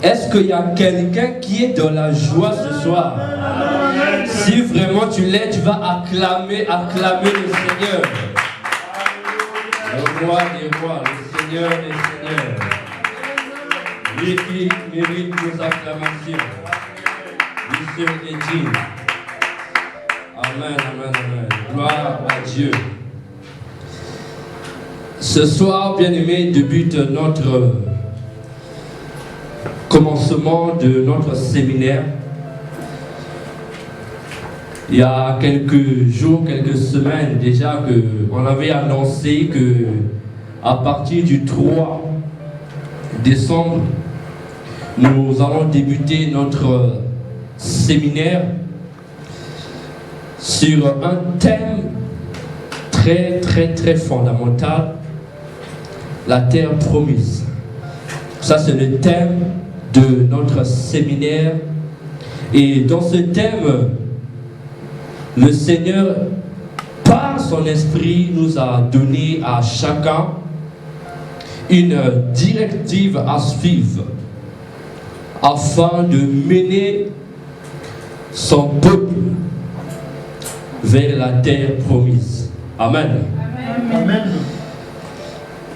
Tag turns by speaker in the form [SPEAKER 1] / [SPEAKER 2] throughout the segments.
[SPEAKER 1] Est-ce qu'il y a quelqu'un qui est dans la joie ce soir? Si vraiment tu l'es, tu vas acclamer le Seigneur. Le roi des rois, le Seigneur des seigneurs. Lui qui mérite nos acclamations. Lui seul est digne. Amen, amen, amen. Gloire à Dieu. Ce soir, bien-aimés, débute notre commencement de notre séminaire. Il y a quelques jours, quelques semaines déjà, on avait annoncé que à partir du 3 décembre, nous allons débuter notre séminaire sur un thème très très très fondamental, la terre promise. Ça, c'est le thème de notre séminaire. Et dans ce thème, le Seigneur, par son esprit, nous a donné à chacun une directive à suivre afin de mener son peuple vers la terre promise. Amen. Amen.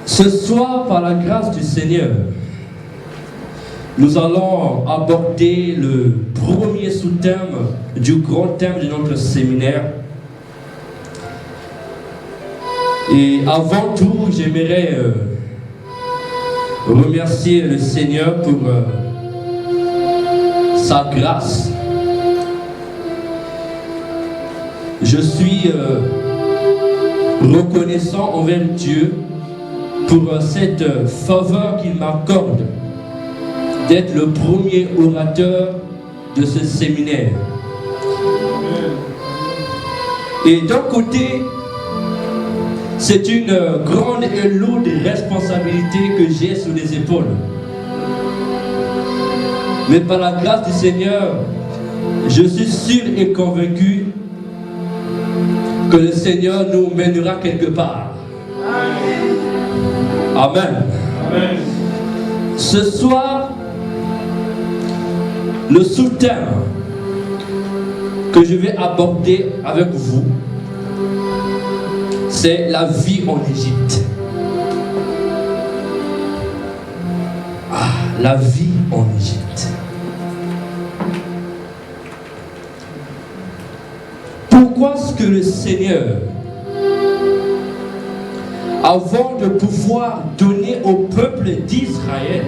[SPEAKER 1] Ce soir, par la grâce du Seigneur, nous allons aborder le premier sous-thème du grand thème de notre séminaire. Et avant tout, j'aimerais remercier le Seigneur pour sa grâce. Je suis reconnaissant envers Dieu pour cette faveur qu'il m'accorde d'être le premier orateur de ce séminaire. Et d'un côté, c'est une grande et lourde responsabilité que j'ai sur les épaules. Mais par la grâce du Seigneur, je suis sûr et convaincu que le Seigneur nous mènera quelque part. Amen. Amen. Ce soir, le sous-thème que je vais aborder avec vous, c'est la vie en Égypte. La vie en Égypte. Pourquoi est-ce que le Seigneur, avant de pouvoir donner au peuple d'Israël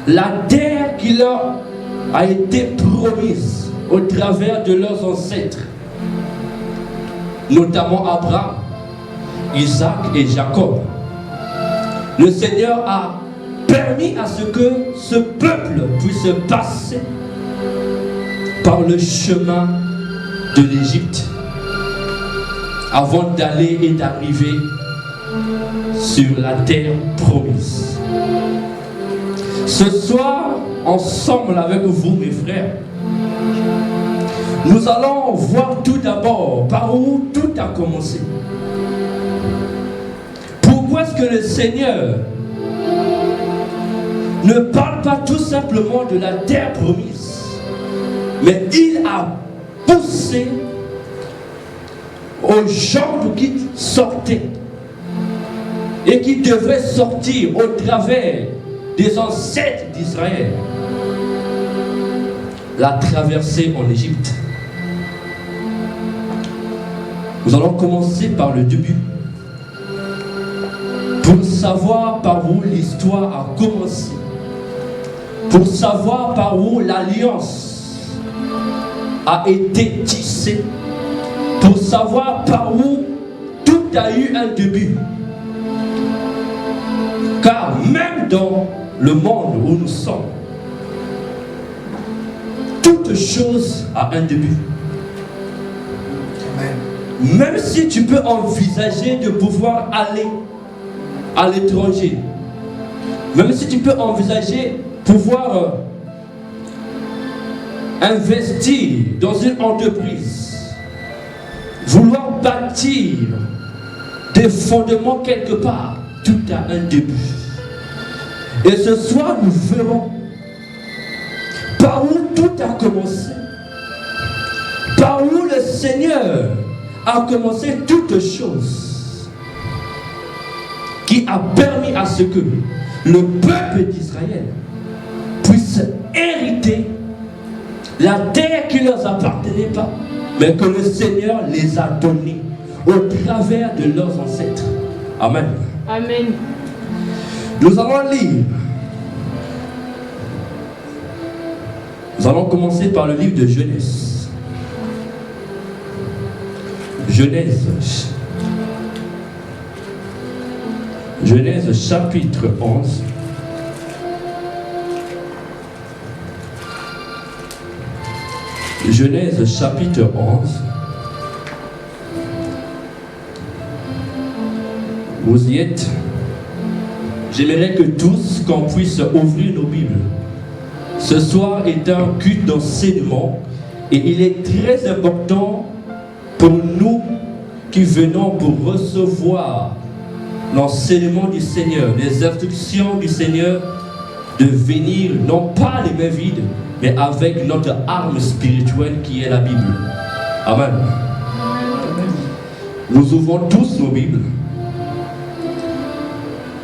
[SPEAKER 1] la terre qui leur a été promise au travers de leurs ancêtres, notamment Abraham, Isaac et Jacob, le Seigneur a permis à ce que ce peuple puisse passer par le chemin de l'Égypte avant d'aller et d'arriver sur la terre promise. Ce soir, ensemble avec vous, mes frères, nous allons voir tout d'abord par où tout a commencé. Pourquoi est-ce que le Seigneur ne parle pas tout simplement de la terre promise, mais il a poussé aux gens qui sortaient et qui devaient sortir au travers des ancêtres d'Israël, la traversée en Égypte. Nous allons commencer par le début pour savoir par où l'histoire a commencé, pour savoir par où l'alliance a été tissée, pour savoir par où tout a eu un début. Car même dans le monde où nous sommes, toute chose a un début. Amen. Même si tu peux envisager de pouvoir aller à l'étranger, même si tu peux envisager pouvoir investir dans une entreprise, vouloir bâtir des fondements quelque part, tout a un début. Et ce soir, nous verrons par où tout a commencé. Par où le Seigneur a commencé toutes choses. Qui a permis à ce que le peuple d'Israël puisse hériter la terre qui ne leur appartenait pas, mais que le Seigneur les a donnés au travers de leurs ancêtres. Amen.
[SPEAKER 2] Amen.
[SPEAKER 1] Nous allons lire. Nous allons commencer par le livre de Genèse. Genèse. Genèse chapitre 11. Genèse chapitre 11. Vous y êtes? J'aimerais que tous, qu'on puisse ouvrir nos Bibles. Ce soir est un culte d'enseignement et il est très important pour nous qui venons pour recevoir l'enseignement du Seigneur, les instructions du Seigneur, de venir non pas les mains vides, mais avec notre arme spirituelle qui est la Bible. Amen. Nous ouvrons tous nos Bibles.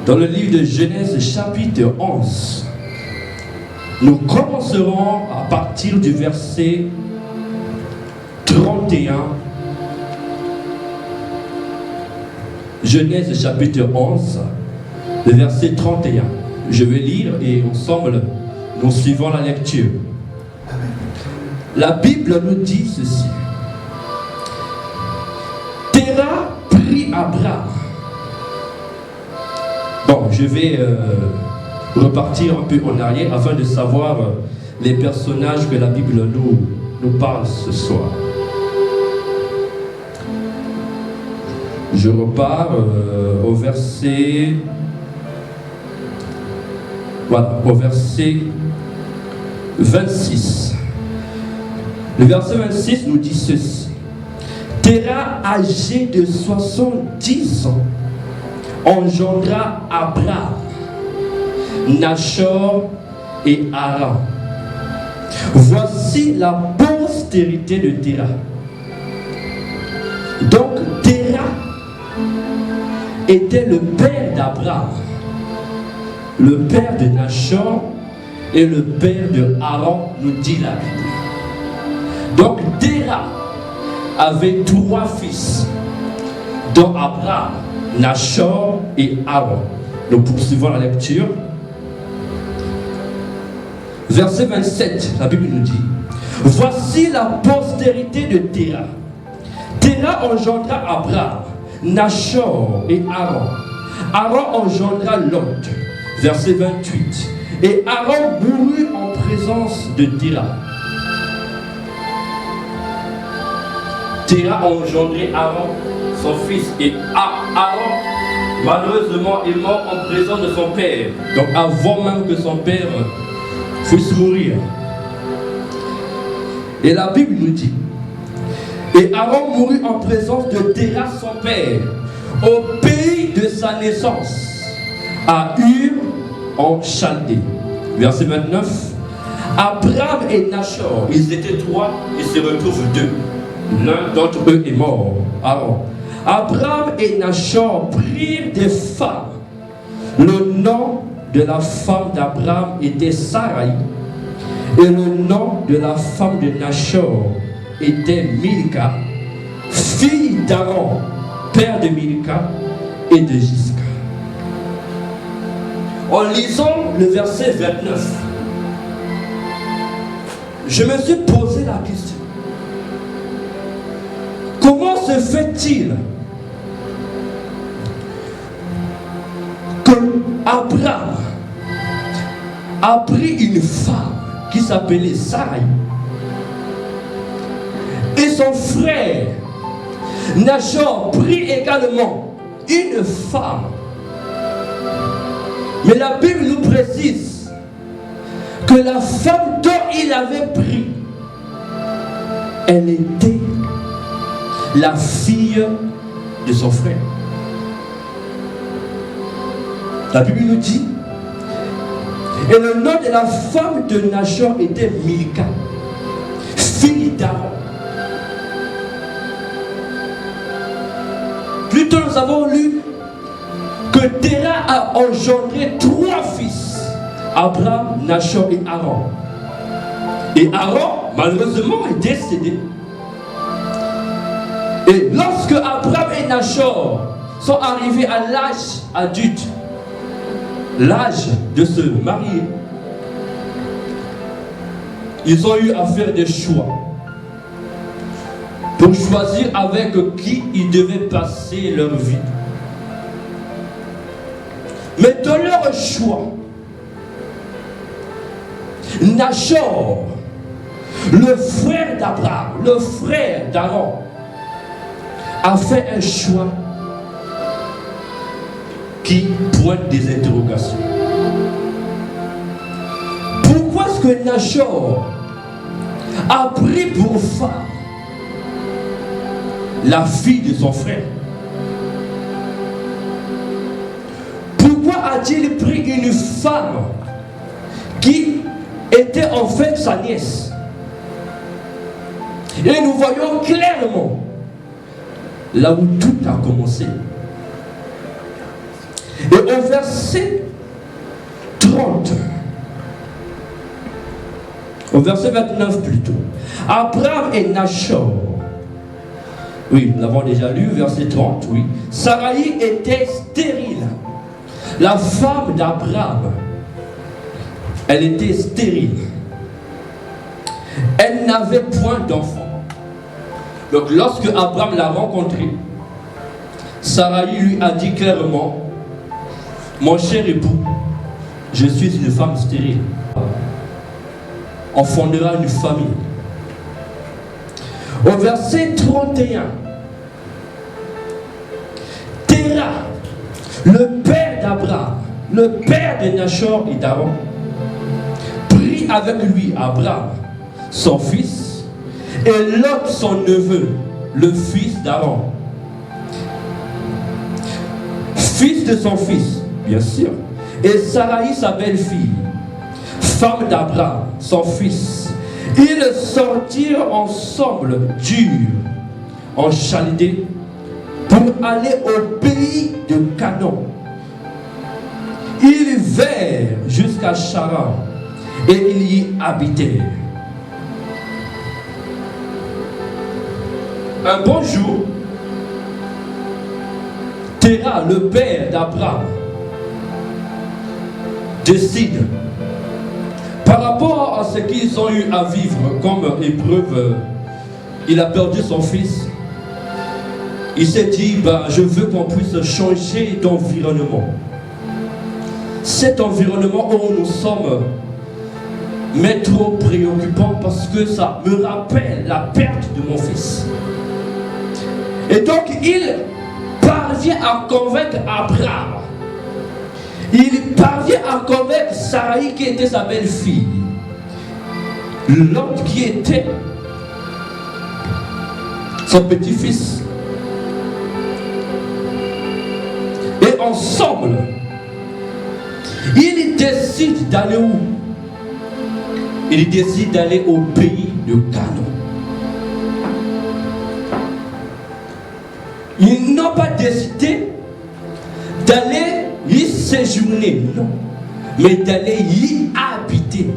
[SPEAKER 1] Dans le livre de Genèse chapitre 11, nous commencerons à partir du verset 31. Genèse chapitre 11, le verset 31. Je vais lire et ensemble, nous suivons la lecture. La Bible nous dit ceci. Terah prit Abraham. Bon, je vais repartir un peu en arrière afin de savoir les personnages que la Bible nous parle ce soir. Je repars au verset... Voilà, au verset 26. Le verset 26 nous dit ceci. Terah, âgé de 70 ans, engendra Abraham, Nachor et Haran. Voici la postérité de Terah. Donc Terah était le père d'Abraham, le père de Nachor et le père de Haran, nous dit la Bible. Donc Terah avait 3 fils, dont Abraham, Nachor et Haran. Nous poursuivons la lecture. Verset 27, la Bible nous dit: voici la postérité de Terah. Terah engendra Abraham, Nachor et Haran. Haran engendra Lot. Verset 28. Et Haran mourut en présence de Terah. Terah a engendré Haran, son fils, et Haran, malheureusement, est mort en présence de son père. Donc avant même que son père puisse mourir. Et la Bible nous dit: et Haran mourut en présence de Terah, son père, au pays de sa naissance, à Ur, en Chaldée. Verset 29. Abraham et Nachor, ils étaient 3 et se retrouvent 2. L'un d'entre eux est mort, Haran. Abraham et Nachor prirent des femmes. Le nom de la femme d'Abraham était Sarai, et le nom de la femme de Nachor était Milka, fille d'Haran, père de Milka et de Gisca. En lisant le verset 29, je me suis posé la question. Comment se fait-il que Abraham a pris une femme qui s'appelait Sarai et son frère Nachor prit également une femme? Mais la Bible nous précise que la femme dont il avait pris, elle était la fille de son frère. La Bible nous dit Et le nom de la femme de Nachor était Milka, fille d'Aaron. Plus tôt, nous avons lu que Terah a engendré 3 fils, Abraham, Nachor et Aaron. Et Aaron, malheureusement, est décédé. Et lorsque Abraham et Nachor sont arrivés à l'âge adulte, l'âge de se marier, ils ont eu à faire des choix pour choisir avec qui ils devaient passer leur vie. Mais dans leur choix, Nachor, le frère d'Abraham, le frère d'Aaron, a fait un choix qui pointe des interrogations. Pourquoi est-ce que Nachor a pris pour femme la fille de son frère? Pourquoi a-t-il pris une femme qui était en fait sa nièce? Et nous voyons clairement là où tout a commencé. Et au verset 30, au verset 29 plutôt, Abraham et Nachor, oui, nous l'avons déjà lu, verset 30, oui. Saraï était stérile. La femme d'Abraham, elle était stérile. Elle n'avait point d'enfant. Donc lorsque Abraham l'a rencontré, Saraï lui a dit clairement: mon cher époux, je suis une femme stérile. On fondera une famille. Au verset 31, Terah, le père d'Abraham, le père de Nachor et d'Aaron, prit avec lui Abraham, son fils, et Lot, son neveu, le fils d'Aaron, fils de son fils, bien sûr, et Saraï, sa belle-fille, femme d'Abraham, son fils. Ils sortirent ensemble d'Ur, en Chaldée, pour aller au pays de Canaan. Ils vinrent jusqu'à Charan, et ils y habitèrent. Un bon jour, Terah, le père d'Abraham, décide, par rapport à ce qu'ils ont eu à vivre comme épreuve, il a perdu son fils. Il s'est dit, je veux qu'on puisse changer d'environnement. Cet environnement où nous sommes m'est trop préoccupant parce que ça me rappelle la perte de mon fils. Et donc il parvient à convaincre Abraham. Il parvient à convaincre Saraï qui était sa belle-fille, Lot qui était son petit-fils. Et ensemble, ils décident d'aller où? Ils décident d'aller au pays de Canaan. Ils n'ont pas décidé d'aller y séjourner, non, mais d'aller y habiter.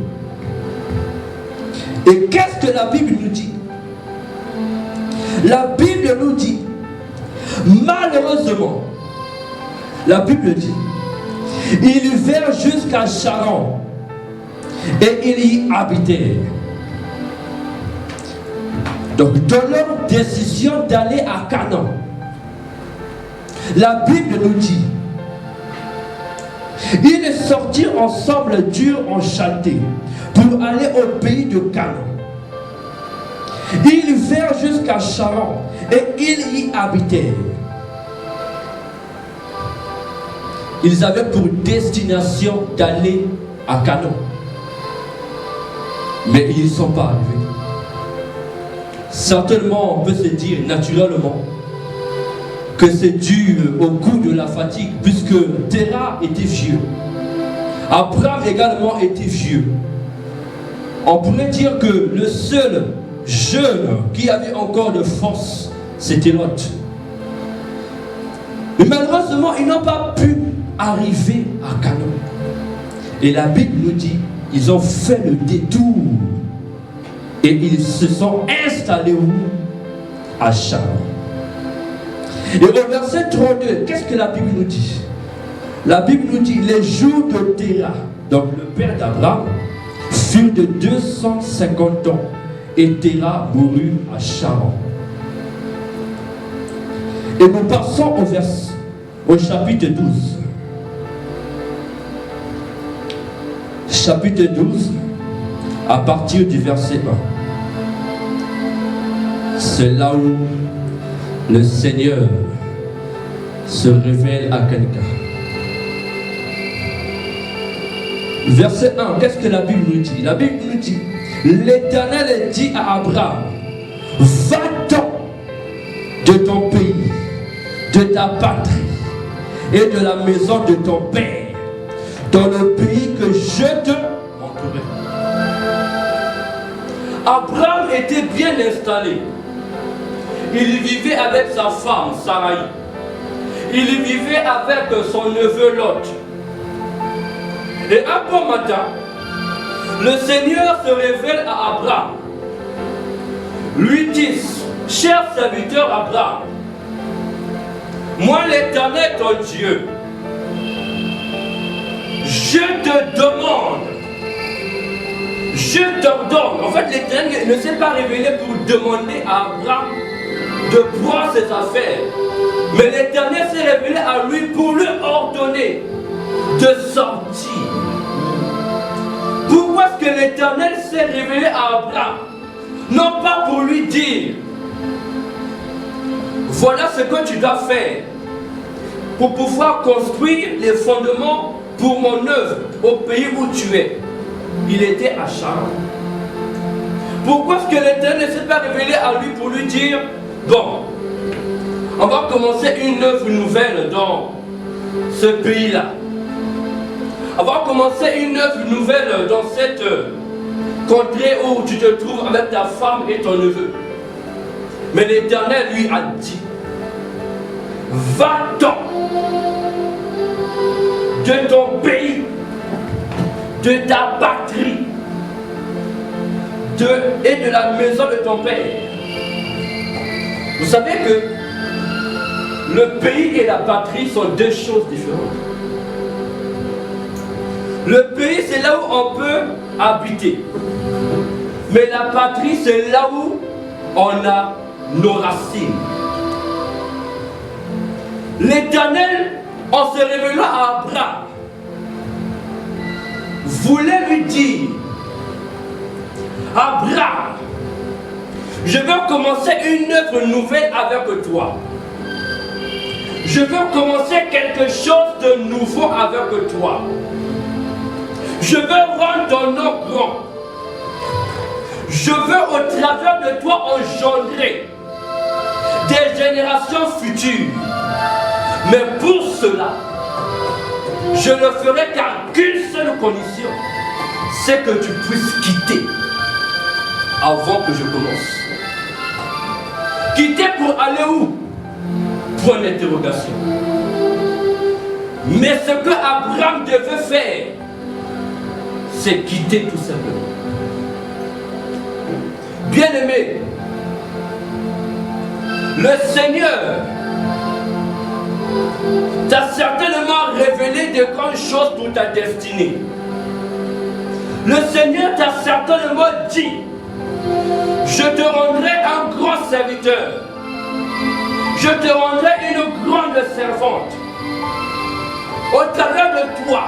[SPEAKER 1] Et qu'est-ce que la Bible nous dit? La Bible nous dit, malheureusement, la Bible dit, ils vinrent jusqu'à Charan et ils y habitèrent. Donc, dans leur décision d'aller à Canaan, la Bible nous dit, ils sortirent ensemble d'Ur en Chaldée pour aller au pays de Canaan. Ils vinrent jusqu'à Charan et ils y habitèrent. Ils avaient pour destination d'aller à Canaan. Mais ils ne sont pas arrivés. Certainement, on peut se dire naturellement que c'est dû au coup de la fatigue, puisque Terah était vieux. Abraham également était vieux. On pourrait dire que le seul jeune qui avait encore de force, c'était Lot. Mais malheureusement, ils n'ont pas pu arriver à Canaan. Et la Bible nous dit, ils ont fait le détour. Et ils se sont installés où? À Charan. Et au verset 32, qu'est-ce que la Bible nous dit? La Bible nous dit, les jours de Téra, donc le père d'Abraham, furent de 250 ans. Et Téra mourut à Charan. Et nous passons au chapitre 12. Chapitre 12, à partir du verset 1. C'est là où le Seigneur se révèle à quelqu'un. Verset 1, qu'est-ce que la Bible nous dit? La Bible nous dit, l'Éternel dit à Abraham, va-t'en de ton pays, de ta patrie et de la maison de ton père, dans le pays que je te montrerai. Abraham était bien installé. Il vivait avec sa femme, Sarai. Il vivait avec son neveu Lot. Et un bon matin, le Seigneur se révèle à Abraham. Lui dit, cher serviteur Abraham, moi l'Éternel ton Dieu, je te demande, je t'ordonne. En fait, l'Éternel ne s'est pas révélé pour demander à Abraham de prendre ses affaires. Mais l'Éternel s'est révélé à lui pour lui ordonner de sortir. Pourquoi est-ce que l'Éternel s'est révélé à Abraham? Non pas pour lui dire, voilà ce que tu dois faire pour pouvoir construire les fondements pour mon œuvre au pays où tu es. Il était à Charan. Pourquoi est-ce que l'Éternel ne s'est pas révélé à lui pour lui dire, bon, on va commencer une œuvre nouvelle dans ce pays-là. On va commencer une œuvre nouvelle dans cette contrée où tu te trouves avec ta femme et ton neveu. Mais l'Éternel lui a dit, va-t'en de ton pays, de ta patrie, et de la maison de ton père. Vous savez que le pays et la patrie sont deux choses différentes. Le pays, c'est là où on peut habiter. Mais la patrie, c'est là où on a nos racines. L'Éternel, en se révélant à Abraham, voulait lui dire, Abraham, je veux commencer une œuvre nouvelle avec toi. Je veux commencer quelque chose de nouveau avec toi. Je veux rendre ton nom grand. Je veux au travers de toi engendrer des générations futures. Mais pour cela, je ne ferai qu'une seule condition, c'est que tu puisses quitter avant que je commence. Quitter pour aller où? Point d'interrogation. Mais ce que Abraham devait faire, c'est quitter tout simplement. Bien-aimé, le Seigneur t'a certainement révélé de grandes choses pour ta destinée. Le Seigneur t'a certainement dit, je te rendrai un grand serviteur. Je te rendrai une grande servante. Au travers de toi,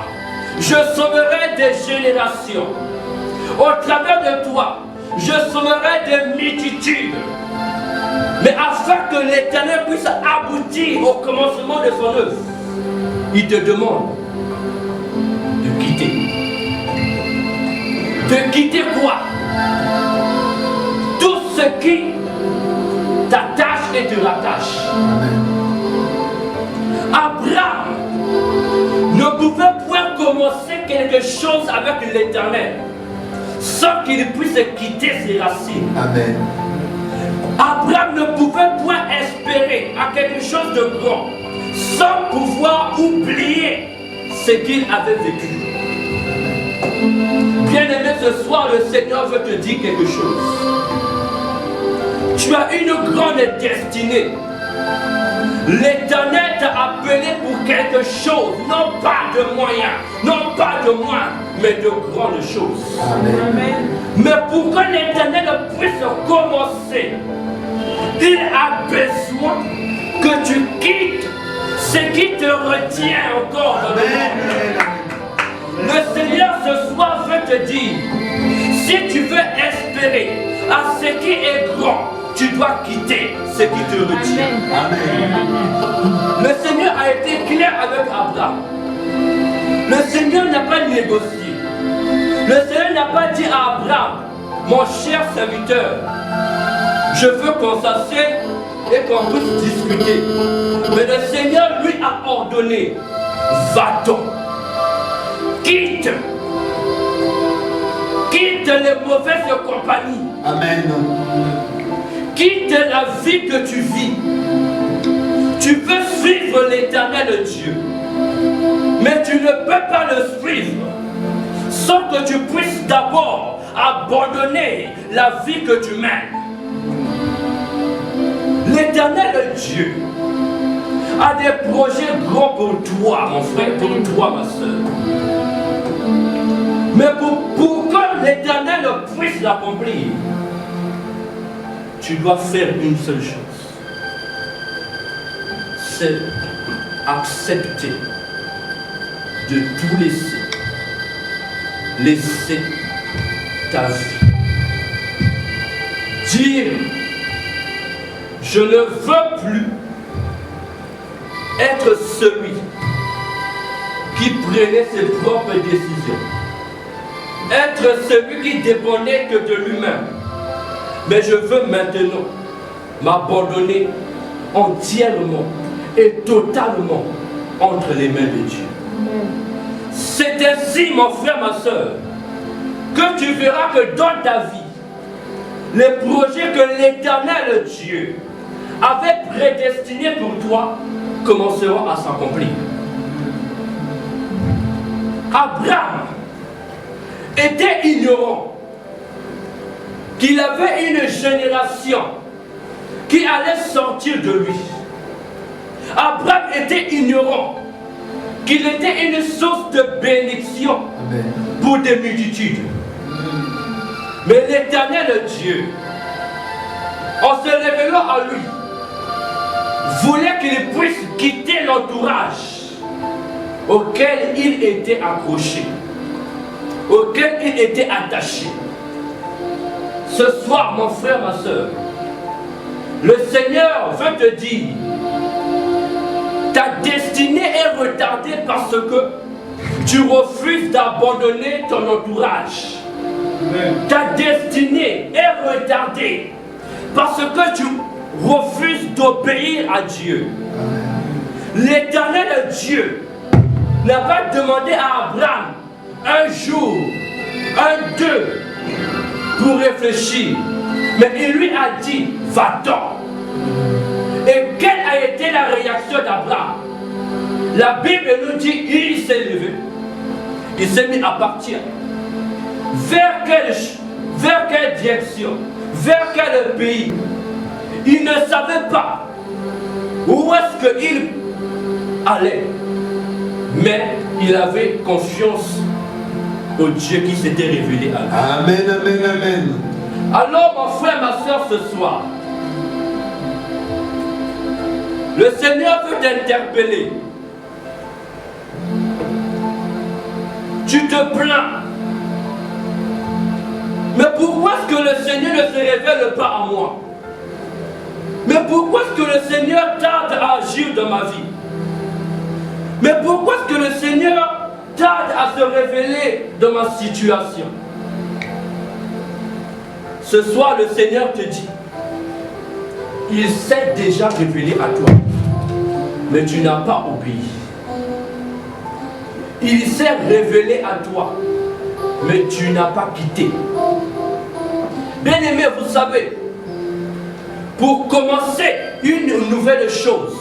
[SPEAKER 1] je sauverai des générations. Au travers de toi, je sauverai des multitudes. Mais afin que l'Éternel puisse aboutir au commencement de son œuvre, il te demande de quitter. De quitter quoi? Tout ce qui t'attache et te rattache. Abraham ne pouvait point commencer quelque chose avec l'Éternel sans qu'il puisse quitter ses racines.
[SPEAKER 2] Amen.
[SPEAKER 1] Abraham ne pouvait point espérer à quelque chose de grand sans pouvoir oublier ce qu'il avait vécu. Bien-aimé, ce soir, le Seigneur veut te dire quelque chose. Tu as une grande destinée. L'Éternel t'a appelé pour quelque chose, non pas de moyens, non pas de moins, mais de grandes choses.
[SPEAKER 2] Amen.
[SPEAKER 1] Mais pour que l'Éternel puisse commencer, il a besoin que tu quittes ce qui te retient encore dans le monde. Le Seigneur ce soir veut te dire, si tu veux espérer à ce qui est grand, tu dois quitter ce qui te retient.
[SPEAKER 2] Amen.
[SPEAKER 1] Le Seigneur a été clair avec Abraham. Le Seigneur n'a pas négocié. Le Seigneur n'a pas dit à Abraham, mon cher serviteur, je veux qu'on s'assied et qu'on puisse discuter. Mais le Seigneur lui a ordonné, va-t'en, quitte les mauvaises compagnies.
[SPEAKER 2] Amen.
[SPEAKER 1] Quitte la vie que tu vis. Tu peux suivre l'Éternel Dieu, mais tu ne peux pas le suivre sans que tu puisses d'abord abandonner la vie que tu mènes. L'Éternel Dieu a des projets grands pour toi, mon frère, pour toi, ma soeur. Mais pour que l'Éternel puisse l'accomplir, tu dois faire une seule chose. C'est accepter de tout laisser. Laisser ta vie. Dire, je ne veux plus être celui qui prenait ses propres décisions. Être celui qui dépendait que de lui-même. Mais je veux maintenant m'abandonner entièrement et totalement entre les mains de Dieu. C'est ainsi, mon frère, ma soeur, que tu verras que dans ta vie, les projets que l'Éternel Dieu avait prédestinés pour toi commenceront à s'accomplir. Abraham était ignorant qu'il avait une génération qui allait sortir de lui. Abraham était ignorant qu'il était une source de bénédiction pour des multitudes. Mais l'Éternel Dieu, en se révélant à lui, voulait qu'il puisse quitter l'entourage auquel il était accroché, auquel il était attaché. Ce soir, mon frère, ma soeur, le Seigneur veut te dire, ta destinée est retardée parce que tu refuses d'abandonner ton entourage. Ta destinée est retardée parce que tu refuses d'obéir à Dieu. L'Éternel Dieu n'a pas demandé à Abraham un jour, deux, pour réfléchir, mais il lui a dit, va-t'en. Et quelle a été la réaction d'Abraham? La Bible nous dit, il s'est levé, il s'est mis à partir. Vers quelle direction? Vers quel pays? Il ne savait pas où est-ce qu'il allait, mais il avait confiance au Dieu qui s'était révélé à lui.
[SPEAKER 2] Amen, amen, amen.
[SPEAKER 1] Alors mon frère, ma soeur, ce soir, le Seigneur veut t'interpeller. Tu te plains. Mais pourquoi est-ce que le Seigneur ne se révèle pas à moi? Mais pourquoi est-ce que le Seigneur tarde à agir dans ma vie? Mais pourquoi est-ce que le Seigneur tarde à se révéler dans ma situation? Ce soir, le Seigneur te dit, il s'est déjà révélé à toi, mais tu n'as pas obéi. Il s'est révélé à toi, mais tu n'as pas quitté. Bien-aimé, vous savez, pour commencer une nouvelle chose,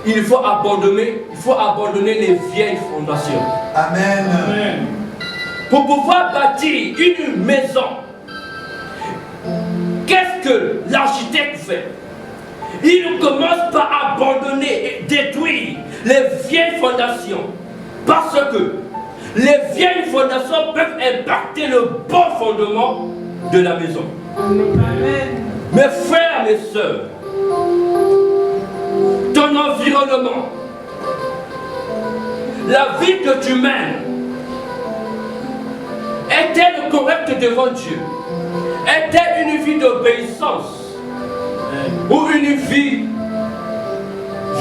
[SPEAKER 1] il faut abandonner les vieilles fondations.
[SPEAKER 2] Amen.
[SPEAKER 3] Amen.
[SPEAKER 1] Pour pouvoir bâtir une maison, qu'est-ce que l'architecte fait? Il commence par abandonner et détruire les vieilles fondations. Parce que les vieilles fondations peuvent impacter le bon fondement de la maison.
[SPEAKER 2] Amen.
[SPEAKER 1] Mes frères, mes sœurs, ton environnement, la vie que tu mènes, est-elle correcte devant Dieu? Est-elle une vie d'obéissance? Ou une vie,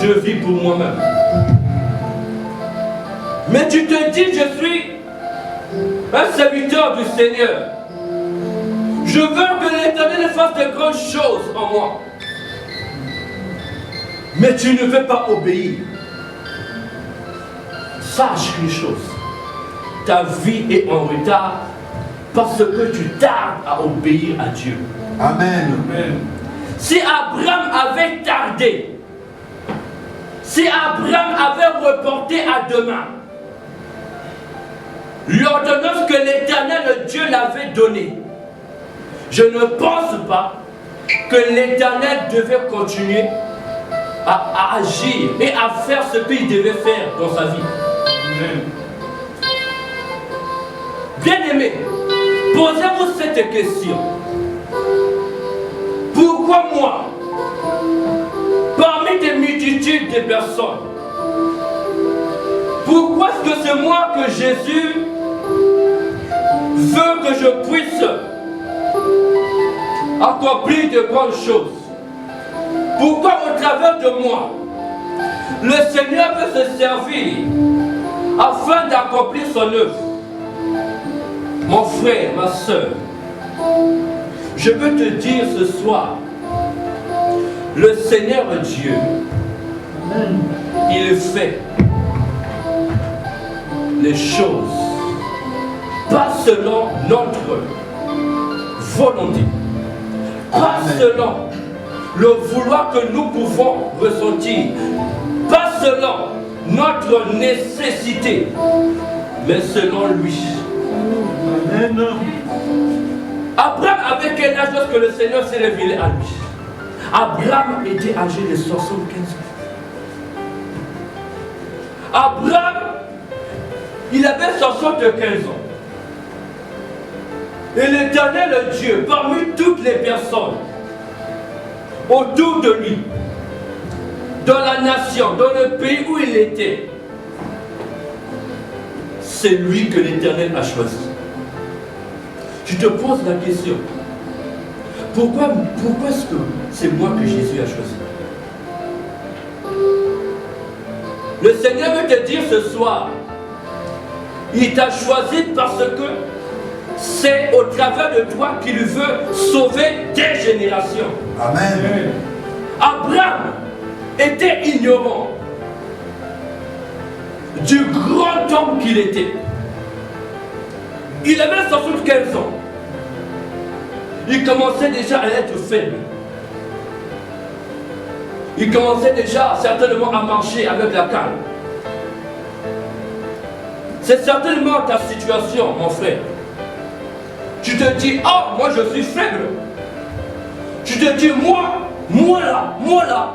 [SPEAKER 1] je vis pour moi-même? Mais tu te dis, je suis un serviteur du Seigneur. Je veux que l'Éternel fasse de grandes choses en moi. Mais tu ne veux pas obéir. Sache une chose. Ta vie est en retard parce que tu tardes à obéir à Dieu.
[SPEAKER 2] Amen.
[SPEAKER 3] Amen.
[SPEAKER 1] Si Abraham avait tardé, si Abraham avait reporté à demain l'ordonnance que l'Éternel Dieu l'avait donnée, je ne pense pas que l'Éternel devait continuer à agir et à faire ce qu'il devait faire dans sa vie.
[SPEAKER 3] Amen.
[SPEAKER 1] Bien-aimés, posez-vous cette question. Pourquoi moi, parmi des multitudes de personnes, pourquoi est-ce que c'est moi que Jésus veut que je puisse accomplir de grandes choses? Pourquoi au travers de moi, le Seigneur veut se servir afin d'accomplir son œuvre? Mon frère, ma soeur, je veux te dire ce soir, le Seigneur Dieu, il fait les choses pas selon notre volonté, pas selon le vouloir que nous pouvons ressentir, pas selon notre nécessité, mais selon lui.
[SPEAKER 3] Amen.
[SPEAKER 1] Abraham avait quel âge lorsque le Seigneur s'est révélé à lui? Abraham était âgé de 75 ans. Abraham, il avait 75 ans. Et l'Éternel Dieu, parmi toutes les personnes autour de lui, dans la nation, dans le pays où il était, c'est lui que l'Éternel a choisi. Je te pose la question. Pourquoi est-ce que c'est moi que Jésus a choisi? Le Seigneur veut te dire ce soir, il t'a choisi parce que c'est au travers de toi qu'il veut sauver des générations.
[SPEAKER 2] Amen.
[SPEAKER 1] Abraham était ignorant du grand homme qu'il était. Il avait 75 ans. Il commençait déjà à être faible. Il commençait déjà certainement à marcher avec la canne. C'est certainement ta situation, mon frère. Tu te dis, oh, moi je suis faible. Tu te dis, moi là,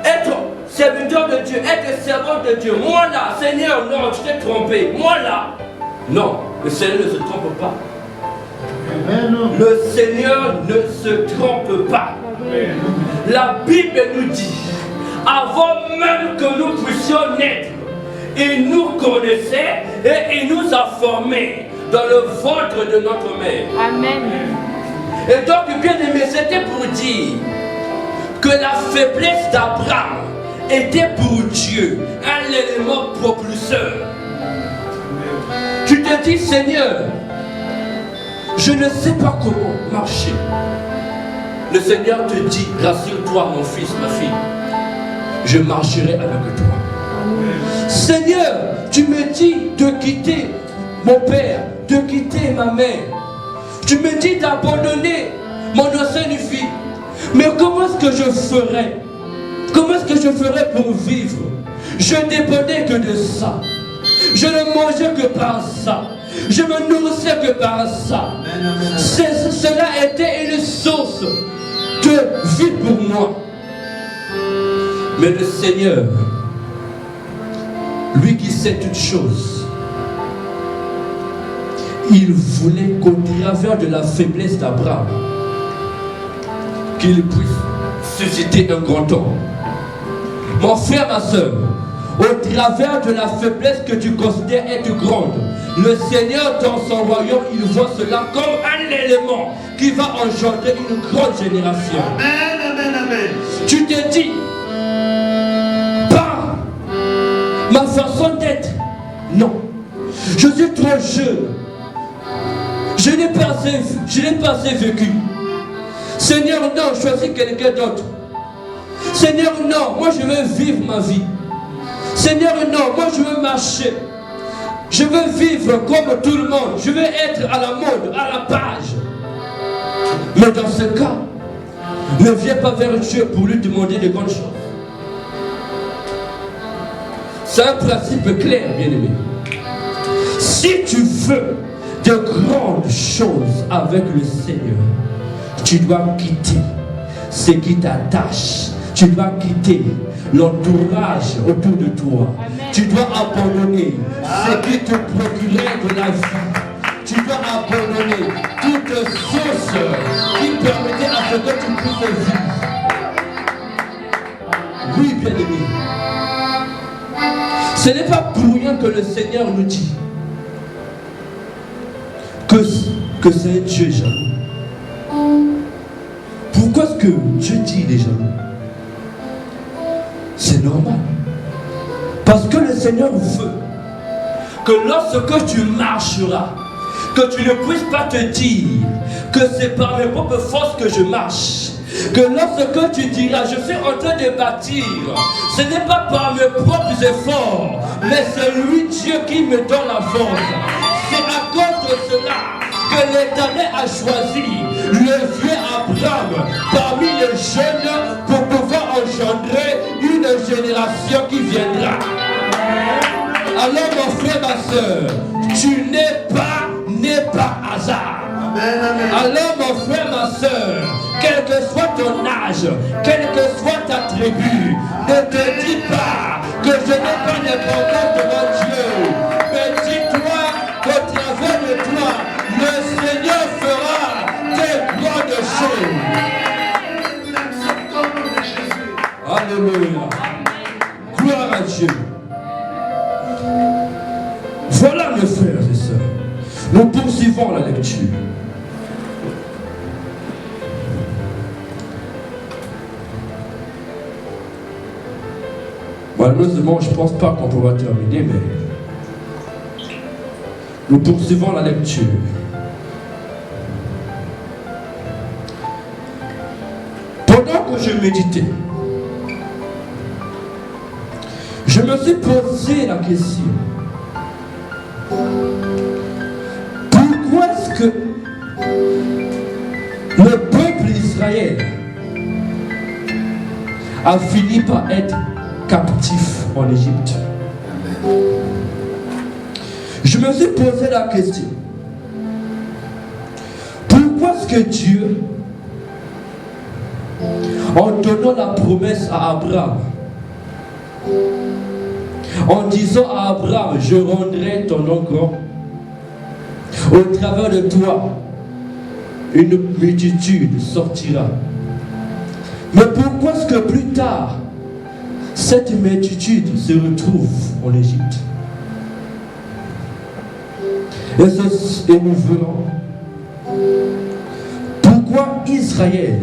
[SPEAKER 1] être serviteur de Dieu, être servant de Dieu, moi là, Seigneur, non, tu t'es trompé, moi là. Non, le Seigneur ne se trompe pas.
[SPEAKER 3] Amen.
[SPEAKER 1] Le Seigneur ne se trompe pas.
[SPEAKER 3] Amen.
[SPEAKER 1] La Bible nous dit, avant même que nous puissions naître, il nous connaissait et il nous a formés dans le ventre de notre mère.
[SPEAKER 4] Amen.
[SPEAKER 1] Et donc, bien aimé, c'était pour dire que la faiblesse d'Abraham était pour Dieu un élément propulseur. Tu te dis, Seigneur, je ne sais pas comment marcher. Le Seigneur te dit, rassure-toi mon fils, ma fille, je marcherai avec toi. Seigneur, tu me dis de quitter mon père, de quitter ma mère. Tu me dis d'abandonner mon ancienne vie. Mais comment est-ce que je ferais? Comment est-ce que je ferais pour vivre? Je ne dépendais que de ça. Je ne mangeais que par ça. Je me nourrissais que par ça. Cela était une source de vie pour moi. Mais le Seigneur, lui qui sait toutes choses, il voulait qu'au travers de la faiblesse d'Abraham, qu'il puisse susciter un grand homme. Mon frère, ma soeur, au travers de la faiblesse que tu considères être grande, le Seigneur dans son royaume, il voit cela comme un élément qui va engendrer une grande génération.
[SPEAKER 3] Amen, amen, amen.
[SPEAKER 1] Tu te dis, par ma façon d'être, non, je suis trop jeune, je n'ai pas assez vécu. Seigneur, non, choisis quelqu'un d'autre. Seigneur, non, moi je veux vivre ma vie. Seigneur, non, moi je veux marcher. Je veux vivre comme tout le monde. Je veux être à la mode, à la page. Mais dans ce cas, ne viens pas vers Dieu pour lui demander de grandes choses. C'est un principe clair, bien-aimé. Si tu veux de grandes choses avec le Seigneur, tu dois quitter ce qui t'attache. Tu dois quitter l'entourage autour de toi. Amen. Tu dois abandonner ce qui te procurait de la vie. Tu dois abandonner toute source qui permettait à ce que tu puisses vivre. Oui, bien-aimé. Ce n'est pas pour rien que le Seigneur nous dit que c'est un Dieu jaloux. Pourquoi est-ce que Dieu dit les jaloux? C'est normal. Parce que le Seigneur veut que lorsque tu marcheras, que tu ne puisses pas te dire que c'est par mes propres forces que je marche. Que lorsque tu diras, je suis en train de bâtir, ce n'est pas par mes propres efforts, mais c'est lui, Dieu, qui me donne la force. C'est à cause de cela que l'Éternel a choisi le vieux Abraham parmi les jeunes pour pouvoir engendrer une génération qui viendra. Alors mon frère, ma soeur, tu n'es pas né par hasard. Alors mon frère, ma soeur, quel que soit ton âge, quelle que soit ta tribu, ne te dis pas que je n'ai pas d'importance devant Dieu. Mais dis-toi qu'au travers de toi, le Seigneur fera des grandes choses. Alléluia. Gloire à Dieu. Voilà mes frères et sœurs. Nous poursuivons la lecture. Malheureusement, je ne pense pas qu'on pourra terminer, mais nous poursuivons la lecture. Pendant que je méditais, je me suis posé la question. Pourquoi est-ce que le peuple d'Israël a fini par être captif en Égypte? Je me suis posé la question. Pourquoi est-ce que Dieu, en donnant la promesse à Abraham, en disant à Abraham, je rendrai ton nom grand, au travers de toi, une multitude sortira. Mais pourquoi est-ce que plus tard, cette multitude se retrouve en Égypte? Et nous verrons pourquoi Israël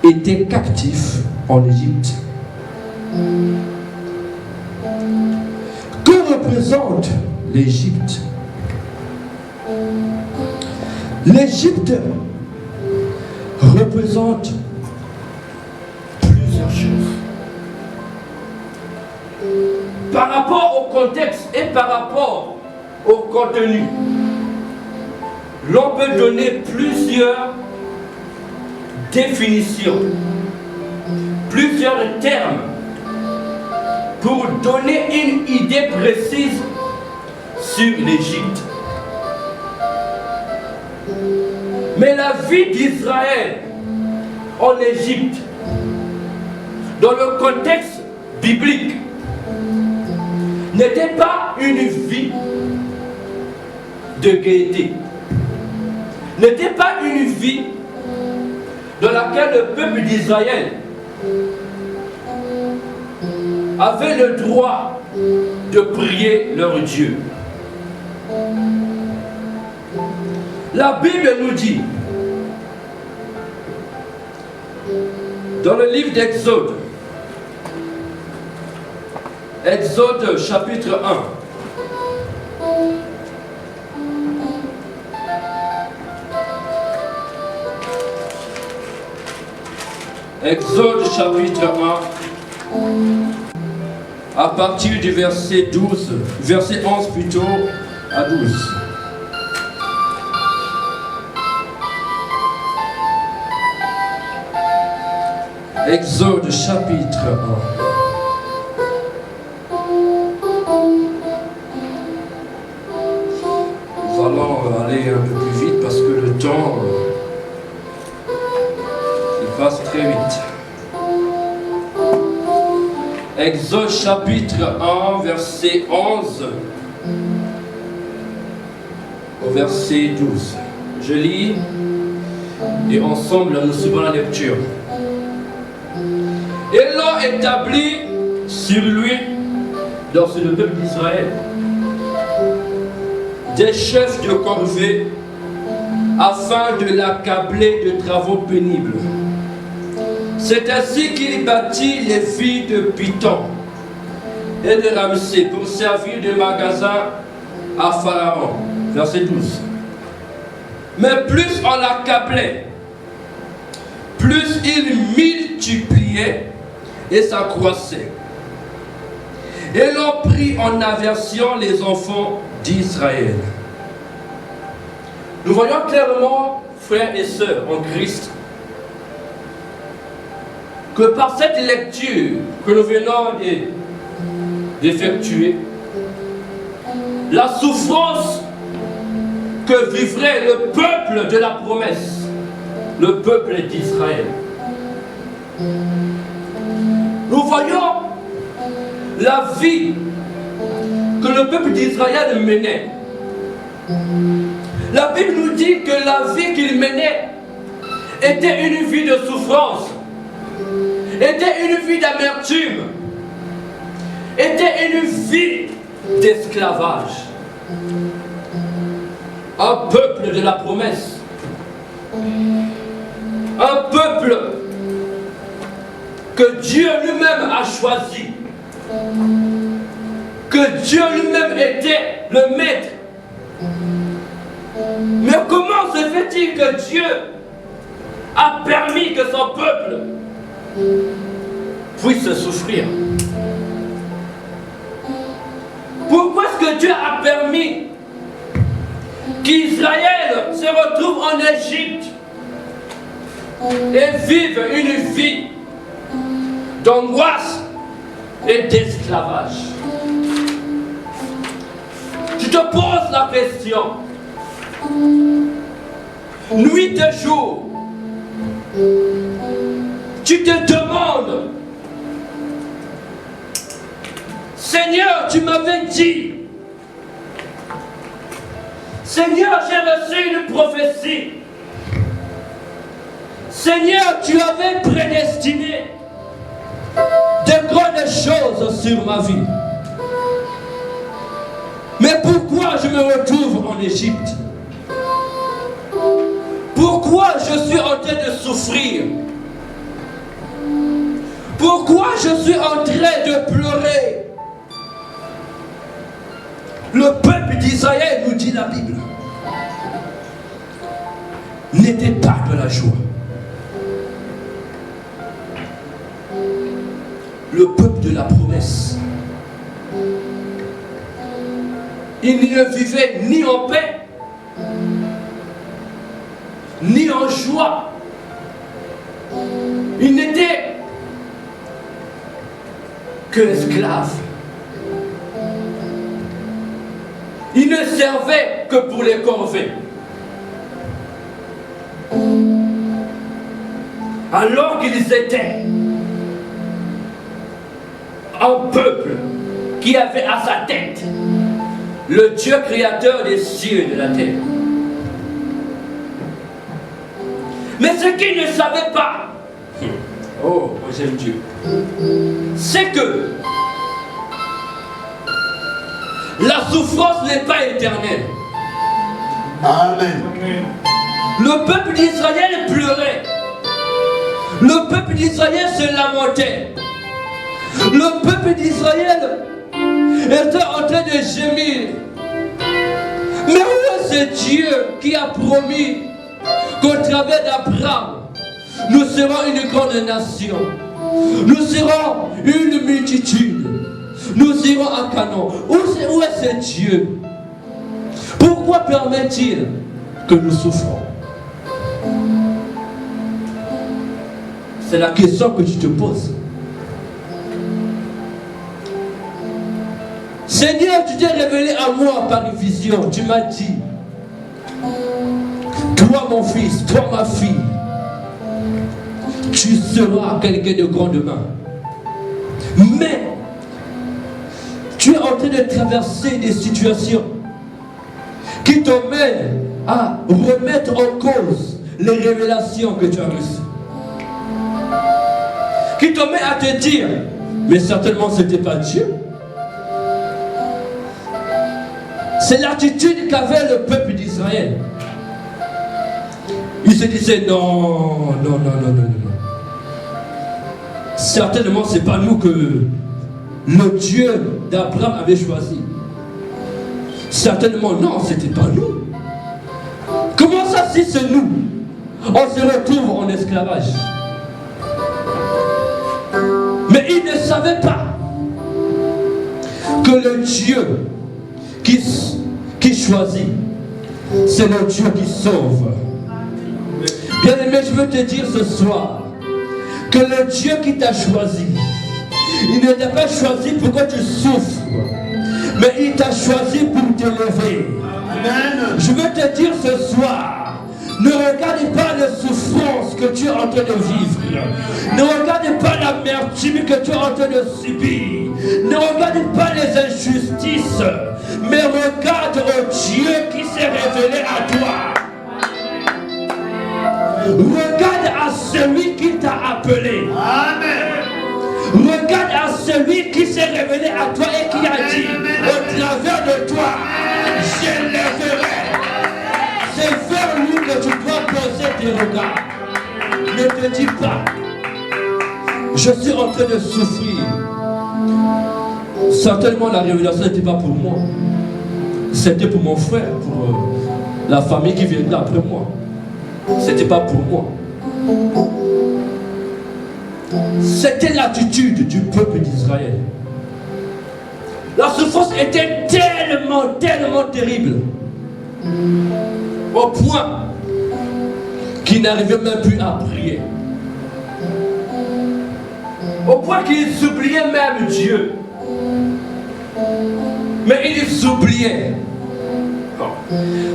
[SPEAKER 1] était captif en Égypte. Que représente l'Égypte? L'Égypte représente plusieurs choses. Par rapport contexte et par rapport au contenu, l'on peut donner plusieurs définitions, plusieurs termes pour donner une idée précise sur l'Égypte. Mais la vie d'Israël en Égypte, dans le contexte biblique, n'était pas une vie de gaieté, n'était pas une vie dans laquelle le peuple d'Israël avait le droit de prier leur Dieu. La Bible nous dit, dans le livre d'Exode, Exode chapitre 1. Exode chapitre 1, à partir du verset 12, verset 11 plutôt, à 12. Exode chapitre 1. Nous allons aller un peu plus vite parce que le temps il passe très vite. Exode chapitre 1, verset 11 au verset 12. Je lis et ensemble nous suivons la lecture. Et l'ont établi sur lui, dans le peuple d'Israël, des chefs de corvée afin de l'accabler de travaux pénibles. C'est ainsi qu'il bâtit les filles de Python et de Ramsès pour servir de magasin à Pharaon. Verset 12. Mais plus on l'accablait, plus il multipliait et s'accroissait. Et l'on prit en aversion les enfants d'Israël. Nous voyons clairement, frères et sœurs en Christ, que par cette lecture que nous venons d'effectuer, la souffrance que vivrait le peuple de la promesse, le peuple d'Israël. Nous voyons la vie que le peuple d'Israël menait. La Bible nous dit que la vie qu'il menait était une vie de souffrance, était une vie d'amertume, était une vie d'esclavage. Un peuple de la promesse, un peuple que Dieu lui-même a choisi, que Dieu lui-même était le maître. Mais comment se fait-il que Dieu a permis que son peuple puisse souffrir? Pourquoi est-ce que Dieu a permis qu'Israël se retrouve en Égypte et vive une vie d'angoisse et d'esclavage? Je te pose la question. Nuit et jour, tu te demandes, Seigneur, tu m'avais dit, Seigneur, j'ai reçu une prophétie, Seigneur, tu avais prédestiné de grandes choses sur ma vie. Mais pourquoi je me retrouve en Égypte? Pourquoi je suis en train de souffrir? Pourquoi je suis en train de pleurer? Le peuple d'Israël, nous dit la Bible, n'était pas de la joie. Le peuple de la promesse il ne vivait ni en paix, ni en joie. Il n'était que esclave. Il ne servait que pour les corvées. Alors qu'ils étaient un peuple qui avait à sa tête le Dieu créateur des cieux et de la terre. Mais ce qu'ils ne savaient pas, oh, j'aime Dieu, c'est que la souffrance n'est pas éternelle.
[SPEAKER 2] Amen.
[SPEAKER 1] Le peuple d'Israël pleurait. Le peuple d'Israël se lamentait. Le peuple d'Israël était en train de gémir. Mais où est ce Dieu qui a promis qu'au travers d'Abraham, nous serons une grande nation, nous serons une multitude, nous irons à Canaan? Où est ce Dieu? Pourquoi permet-il que nous souffrons? C'est la question que tu te poses. Seigneur, tu t'es révélé à moi par une vision. Tu m'as dit, toi mon fils, toi ma fille, tu seras quelqu'un de grande main. Mais tu es en train de traverser des situations qui t'emmènent à remettre en cause les révélations que tu as reçues. Qui t'emmènent à te dire, mais certainement ce n'était pas Dieu. C'est l'attitude qu'avait le peuple d'Israël. Il se disait non. Certainement ce n'est pas nous que le Dieu d'Abraham avait choisi. Certainement non, ce n'était pas nous. Comment ça si c'est nous? On se retrouve en esclavage. Mais ils ne savaient pas que le Dieu qui choisit, c'est le Dieu qui sauve. Bien-aimé, je veux te dire ce soir que le Dieu qui t'a choisi, il ne t'a pas choisi pour que tu souffres, mais il t'a choisi pour t'élever. Je veux te dire ce soir, ne regarde pas les souffrances que tu es en train de vivre. Ne regarde pas l'amertume que tu es en train de subir. Ne regarde pas les injustices, mais regarde au Dieu qui s'est révélé à toi. Regarde à celui qui t'a appelé. Amen. Regarde à celui qui s'est révélé à toi et qui a dit, au travers de toi, j'élèverai. C'est vers lui que tu dois poser tes regards. Ne te dis pas, je suis en train de souffrir. Certainement la révélation n'était pas pour moi. C'était pour mon frère, pour la famille qui viendra après moi. C'était pas pour moi. C'était l'attitude du peuple d'Israël. La souffrance était tellement terrible, au point qu'ils n'arrivaient même plus à prier. Au point qu'ils oubliaient même Dieu. Mais ils oubliaient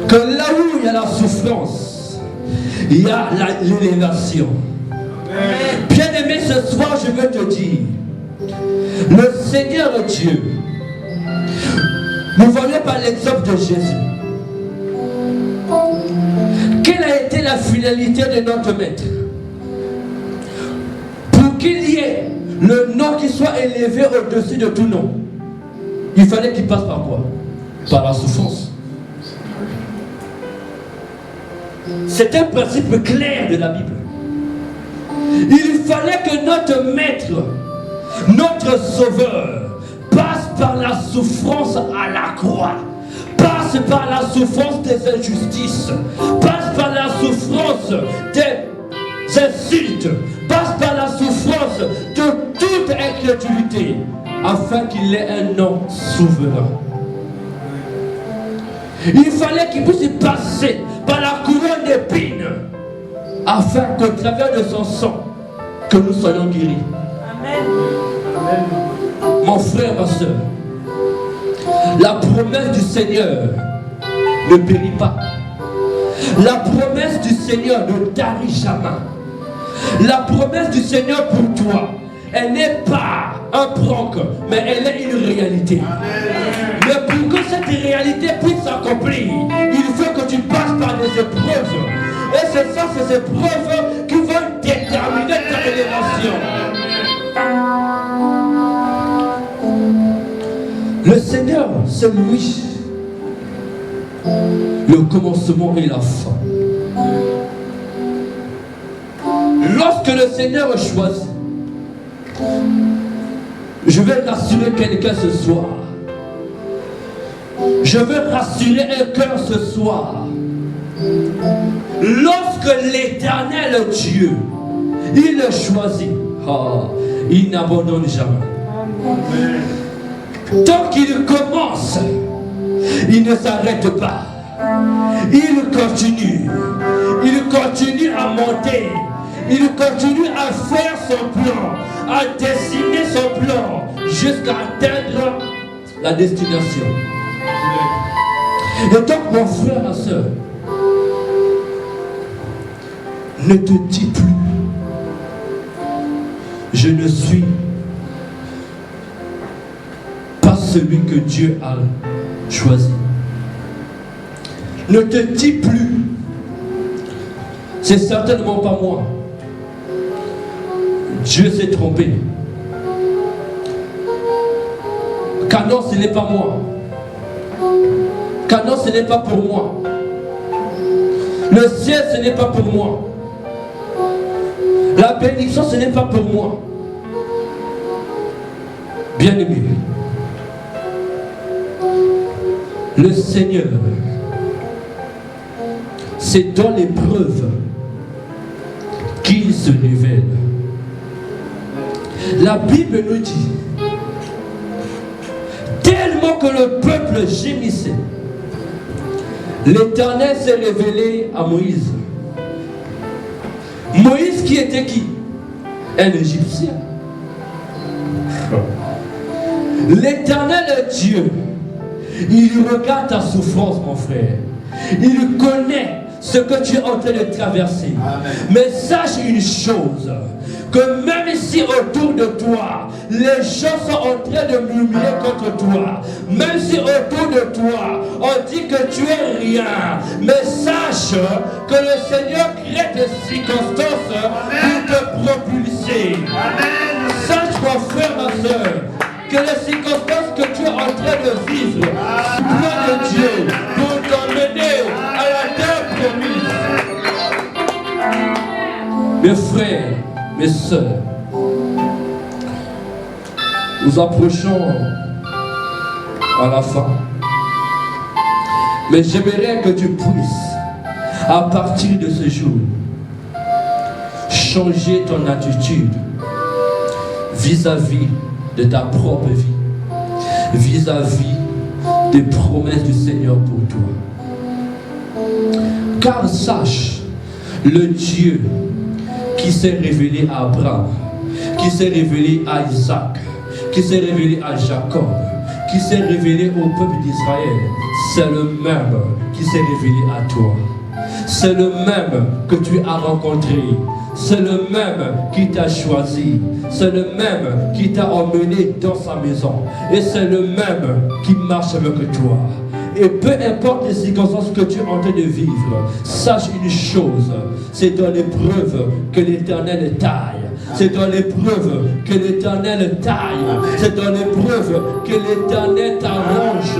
[SPEAKER 1] que là où il y a la souffrance, il y a l'élévation. Bien-aimé, ce soir, je veux te dire, le Seigneur Dieu, nous voyons par l'exemple de Jésus. Quelle a été la finalité de notre Maître? Pour qu'il y ait le nom qui soit élevé au-dessus de tout nom, il fallait qu'il passe par quoi? Par la souffrance. C'est un principe clair de la Bible. Il fallait que notre Maître, notre Sauveur, passe par la souffrance à la croix, passe par la souffrance des injustices, passe par la souffrance des insultes, passe par la souffrance de toute incrédulité, afin qu'il ait un nom souverain. Il fallait qu'il puisse passer par la couronne d'épines afin qu'au travers de son sang, que nous soyons guéris.
[SPEAKER 4] Amen.
[SPEAKER 3] Amen.
[SPEAKER 1] Mon frère, ma soeur, la promesse du Seigneur ne périt pas. La promesse du Seigneur ne tarit jamais. La promesse du Seigneur pour toi, elle n'est pas un prank, mais elle est une réalité. Mais pour que cette réalité puisse s'accomplir, il faut que tu passes par des épreuves. Et c'est ça, ces épreuves qui vont déterminer ta élévation. Le Seigneur, c'est lui, le commencement et la fin. Lorsque le Seigneur choisit, je vais rassurer quelqu'un ce soir. Je veux rassurer un cœur ce soir. Lorsque l'Éternel Dieu, il le choisit, il n'abandonne jamais. Tant qu'il commence, il ne s'arrête pas. Il continue à monter. Il continue à faire son plan, à dessiner son plan jusqu'à atteindre la destination. Et donc, mon frère, ma soeur, ne te dis plus, je ne suis pas celui que Dieu a choisi. Ne te dis plus, c'est certainement pas moi. Dieu s'est trompé. Car non, ce n'est pas moi. Car non, ce n'est pas pour moi. Le ciel, ce n'est pas pour moi. La bénédiction, ce n'est pas pour moi. Bien-aimé, le Seigneur, c'est dans l'épreuve qu'il se révèle. La Bible nous dit, tellement que le peuple gémissait, l'Éternel s'est révélé à Moïse. Moïse qui était qui? Un Égyptien. L'Éternel Dieu, il regarde ta souffrance, mon frère. Il connaît ce que tu es en train de traverser. Amen. Mais sache une chose, que même si autour de toi, les gens sont en train de murmurer contre toi, même si autour de toi, on dit que tu es rien, mais sache que le Seigneur crée des circonstances pour te propulser. Amen. Sache, mon frère, ma soeur, que les circonstances que tu es en train de vivre, plan de Dieu pour t'emmener à la terre promise. Mes frères, mes sœurs, nous approchons à la fin. Mais j'aimerais que tu puisses, à partir de ce jour, changer ton attitude vis-à-vis de ta propre vie, vis-à-vis des promesses du Seigneur pour toi. Car sache, le Dieu qui s'est révélé à Abraham, qui s'est révélé à Isaac, qui s'est révélé à Jacob, qui s'est révélé au peuple d'Israël, c'est le même qui s'est révélé à toi. C'est le même que tu as rencontré. C'est le même qui t'a choisi. C'est le même qui t'a emmené dans sa maison. Et c'est le même qui marche avec toi. Et peu importe les circonstances que tu es en train de vivre, sache une chose, c'est dans l'épreuve que l'Éternel taille. C'est dans l'épreuve que l'Éternel taille. C'est dans l'épreuve que l'Éternel t'arrange,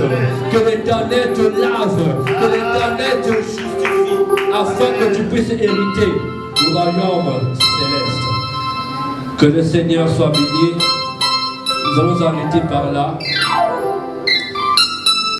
[SPEAKER 1] que l'Éternel te lave, que l'Éternel te justifie, afin que tu puisses hériter du royaume céleste. Que le Seigneur soit béni. Nous allons arrêter par là.